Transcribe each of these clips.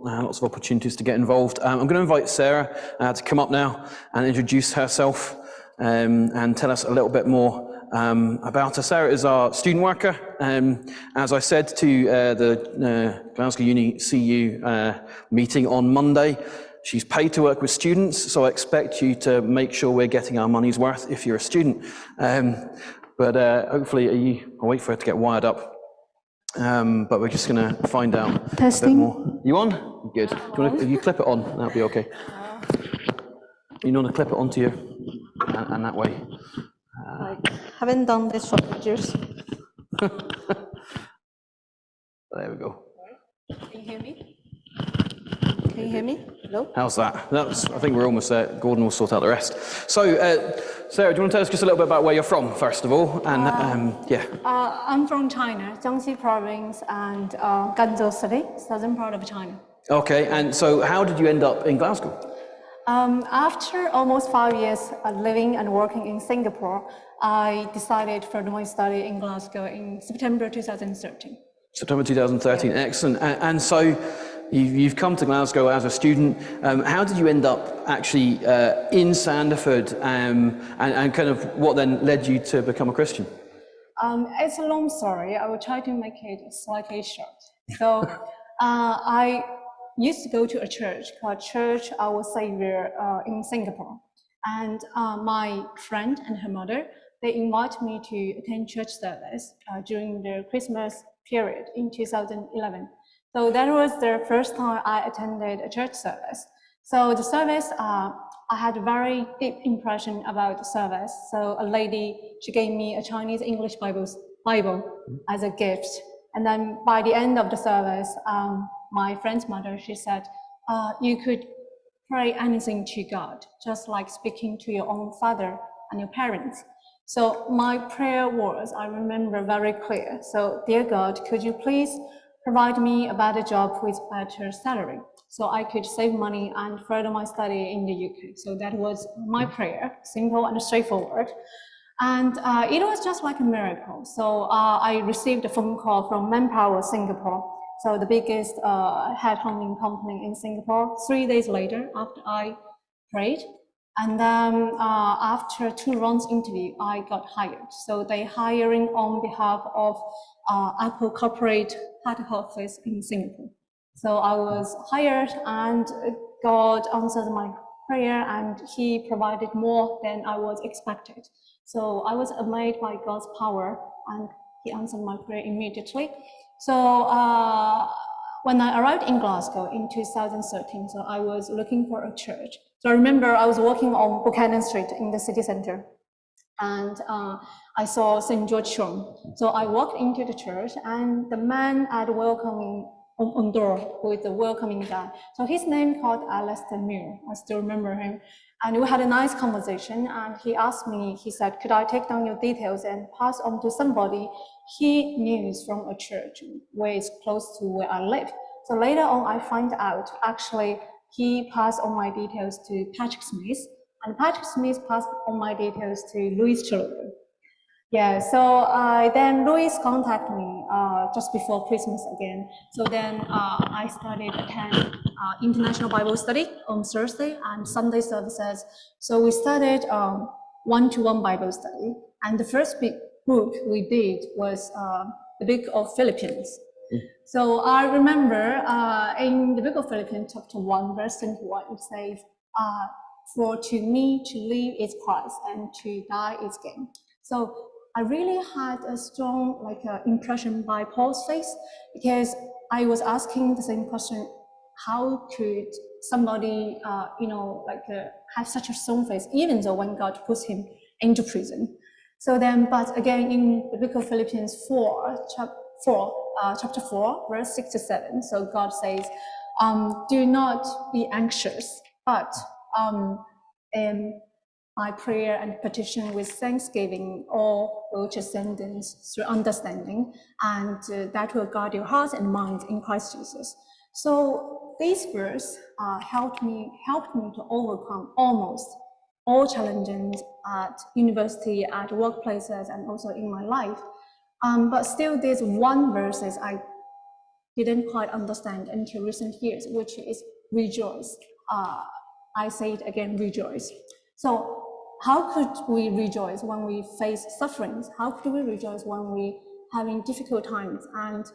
lots of opportunities to get involved. I'm going to invite Sarah to come up now and introduce herself and tell us a little bit more about her. Sarah is our student worker. As I said to the Glasgow Uni CU meeting on Monday, she's paid to work with students, so I expect you to make sure we're getting our money's worth if you're a student. But hopefully, I'll wait for her to get wired up. But we're just going to find out a bit more. You on? Good. Do you want to, if you clip it on, that'll be okay. You want to clip it onto you, and that way. I haven't done this for pictures. There we go. Can you hear me? Can you hear me? Hello? How's that? I think we're almost there. Gordon will sort out the rest. So, Sarah, do you want to tell us just a little bit about where you're from, first of all? And yeah. I'm from China, Jiangxi province and Ganzhou city, southern part of China. Okay, and so how did you end up in Glasgow? After almost 5 years living and working in Singapore, I decided for my study in Glasgow in September 2013. September 2013, yeah. Excellent. And so you've come to Glasgow as a student. How did you end up actually in Sandyford, and kind of what then led you to become a Christian? It's a long story. I will try to make it slightly short. So I used to go to a church called Church Our Savior in Singapore. And my friend and her mother, they invited me to attend church service during the Christmas period in 2011. So that was the first time I attended a church service. So the service, I had a very deep impression about the service. So a lady, she gave me a Chinese English Bible as a gift. And then by the end of the service, my friend's mother, she said, you could pray anything to God, just like speaking to your own father and your parents. So my prayer was, I remember very clear. So, dear God, could you please provide me a better job with better salary so I could save money and further my study in the UK. So that was my prayer, simple and straightforward. And it was just like a miracle. So I received a phone call from Manpower Singapore, so the biggest headhunting company in Singapore, 3 days later after I prayed. And then after 2 rounds interview, I got hired. So they hiring on behalf of Apple corporate head office in Singapore. So I was hired and God answered my prayer and he provided more than I was expected. So I was amazed by God's power and he answered my prayer immediately. So when I arrived in Glasgow in 2013, so I was looking for a church. So I remember I was walking on Buchanan Street in the city center and I saw St. George Shrine. So I walked into the church and the man at the welcoming on door with the welcoming guy. So his name called Alistair Muir. I still remember him. And we had a nice conversation and he asked me, he said, could I take down your details and pass on to somebody he knew from a church where it's close to where I live. So later on, I find out actually he passed on my details to Patrick Smith and Patrick Smith passed on my details to Louis Children. Yeah, so then Louis contacted me just before Christmas again. So then I started attend International Bible Study on Thursday and Sunday services. So we started one-to-one Bible study. And the first big book we did was the Book of Philippians. So I remember in the Book of Philippians, chapter 1, verse 21, it says, for to me to live is Christ and to die is gain. So I really had a strong impression by Paul's face because I was asking the same question, how could somebody, have such a strong faith, even though when God puts him into prison? So then, but again, in the Book of Philippians chapter 4, verse 6 to 7, so God says, do not be anxious, but my prayer and petition with thanksgiving, all righteous sentence through understanding, and that will guard your hearts and minds in Christ Jesus. So this verse helped me to overcome almost all challenges at university, at workplaces, and also in my life. But still, there's one verse I didn't quite understand until recent years, which is rejoice. I say it again, rejoice. So how could we rejoice when we face sufferings? How could we rejoice when we having difficult times? And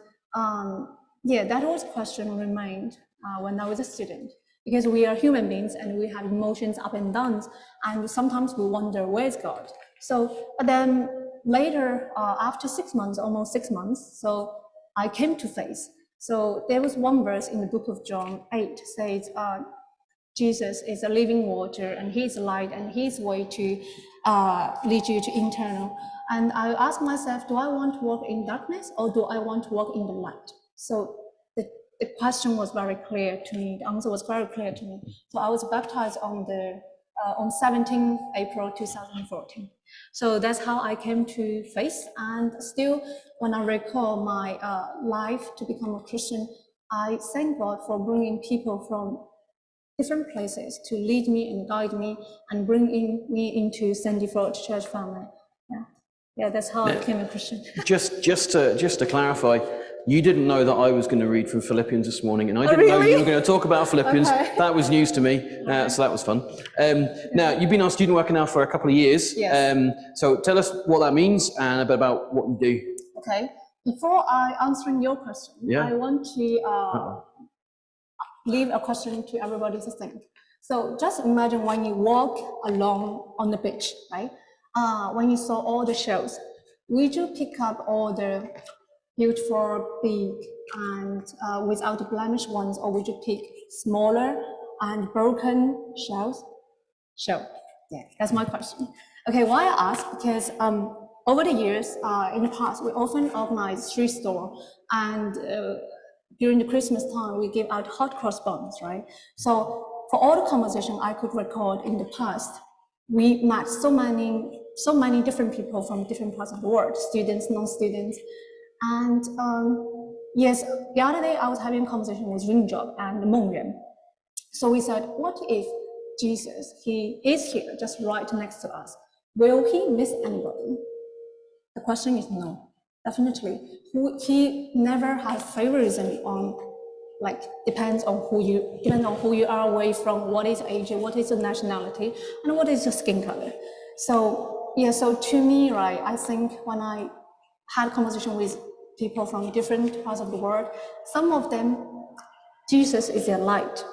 yeah, that was question remained when I was a student, because we are human beings and we have emotions up and downs, and sometimes we wonder, where's God? So, but then later, after 6 months, almost 6 months, so I came to faith. So there was one verse in the book of John 8 says, Jesus is a living water and he's light and his way to lead you to eternal. And I asked myself, do I want to walk in darkness or do I want to walk in the light? So the question was very clear to me, the answer was very clear to me. So I was baptized on 17th April 2014. So that's how I came to faith. And still, when I recall my life to become a Christian, I thank God for bringing people from different places to lead me and guide me and bring me into Sandyford Church family. Yeah, that's how I became a Christian. Just to clarify, you didn't know that I was going to read from Philippians this morning, and I didn't know you were going to talk about Philippians. Okay. That was news to me, so that was fun. Now, you've been our student worker now for a couple of years. Yes. So tell us what that means and a bit about what you do. Okay. Before I answering your question, I want to leave a question to everybody to think. So just imagine when you walk along on the beach, right? When you saw all the shells, would you pick up all the beautiful, big, and without the blemish ones, or would you pick smaller and broken shells? Shell. Yeah, that's my question. Okay, why I ask? Because over the years, in the past, we often organize street store, and during the Christmas time, we give out hot cross buns, right? So for all the conversation I could record in the past, we met so many different people from different parts of the world, students, non-students. And yes, the other day I was having a conversation with Rinjob and Mengyuan. So we said, what if Jesus, he is here, just right next to us. Will he miss anybody? The question is no, definitely. He never has favoritism on, like, depends on who you are, away from what is age, what is your nationality, and what is your skin color. So yeah, so to me, right, I think when I had conversation with people from different parts of the world, some of them, Jesus is their light,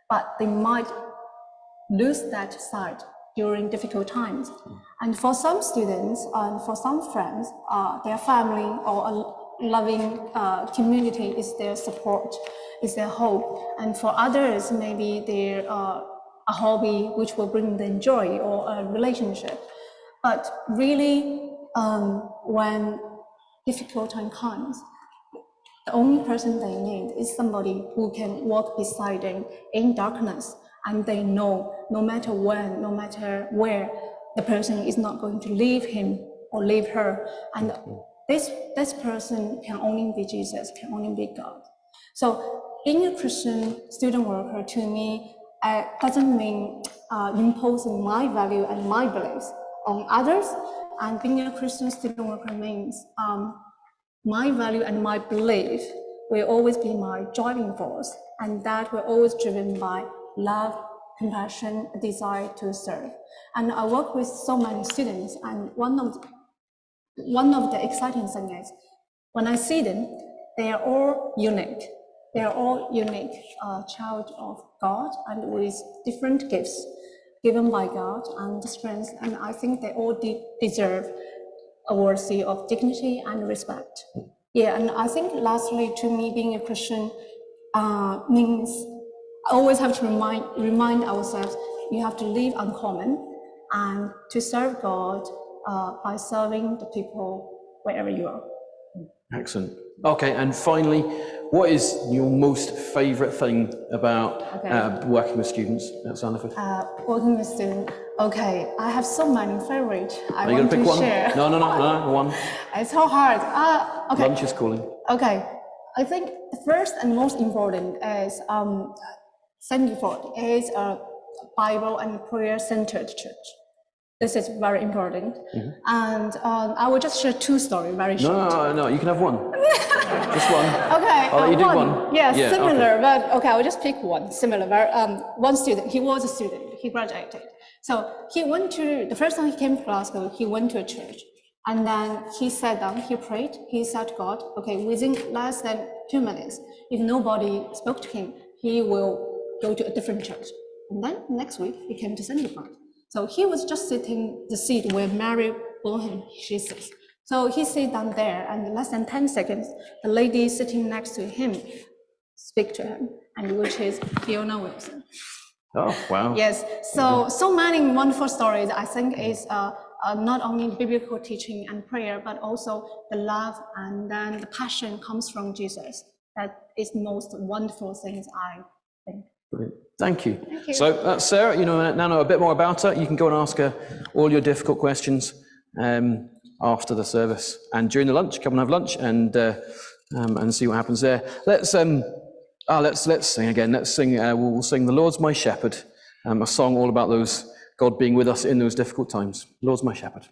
but they might lose that sight during difficult times. And for some students and for some friends, their family or a loving community is their support, is their hope. And for others, maybe they're a hobby which will bring them joy or a relationship. But really, when difficult time comes, the only person they need is somebody who can walk beside them in darkness, and they know no matter when, no matter where, the person is not going to leave him or leave her. And this person can only be Jesus, can only be God. So being a Christian student worker to me doesn't mean imposing my value and my beliefs on others. And being a Christian student worker means my value and my belief will always be my driving force, and that will always driven by love, compassion, a desire to serve. And I work with so many students, and one of the exciting things is when I see them, they are all unique. They are all unique child of God and with different gifts given by God and strengths, and I think they all deserve a worthy of dignity and respect. Yeah, and I think lastly, to me, being a Christian means always have to remind ourselves you have to live uncommon and to serve God by serving the people wherever you are. Excellent. Okay, and finally, what is your most favourite thing about working with students at Sandyford? Working with students. Okay, I have so many favorites. Are you going to pick one? Share. No, one. It's so hard. Okay. Lunch is calling. Okay, I think the first and most important is Sandyford is a Bible and prayer-centered church. This is very important. And I will just share two stories, very short. No, you can have one. Just one. Okay, I'll let you do one. Yeah, Yeah, similar, okay. but okay, I'll just pick one. Similar, one student, he was a student, he graduated. So he went to, the first time he came to Glasgow, he went to a church. And then he sat down, he prayed, he said to God, okay, within less than 2 minutes, if nobody spoke to him, he will go to a different church. And then next week, he came to Sandyford. So he was just sitting the seat where Mary bore him Jesus. So he sat down there, and in less than 10 seconds, the lady sitting next to him speak to him, and which is Fiona Wilson. Oh, wow. Yes, so many wonderful stories. I think is not only biblical teaching and prayer, but also the love and then the passion comes from Jesus. That is the most wonderful things, I think. Brilliant. Thank you. Thank you. So that's Sarah. You now know a bit more about her. You can go and ask her all your difficult questions after the service and during the lunch. Come and have lunch and see what happens there. Let's sing again. Let's sing. We'll sing "The Lord's My Shepherd," a song all about God being with us in those difficult times. "Lord's my shepherd."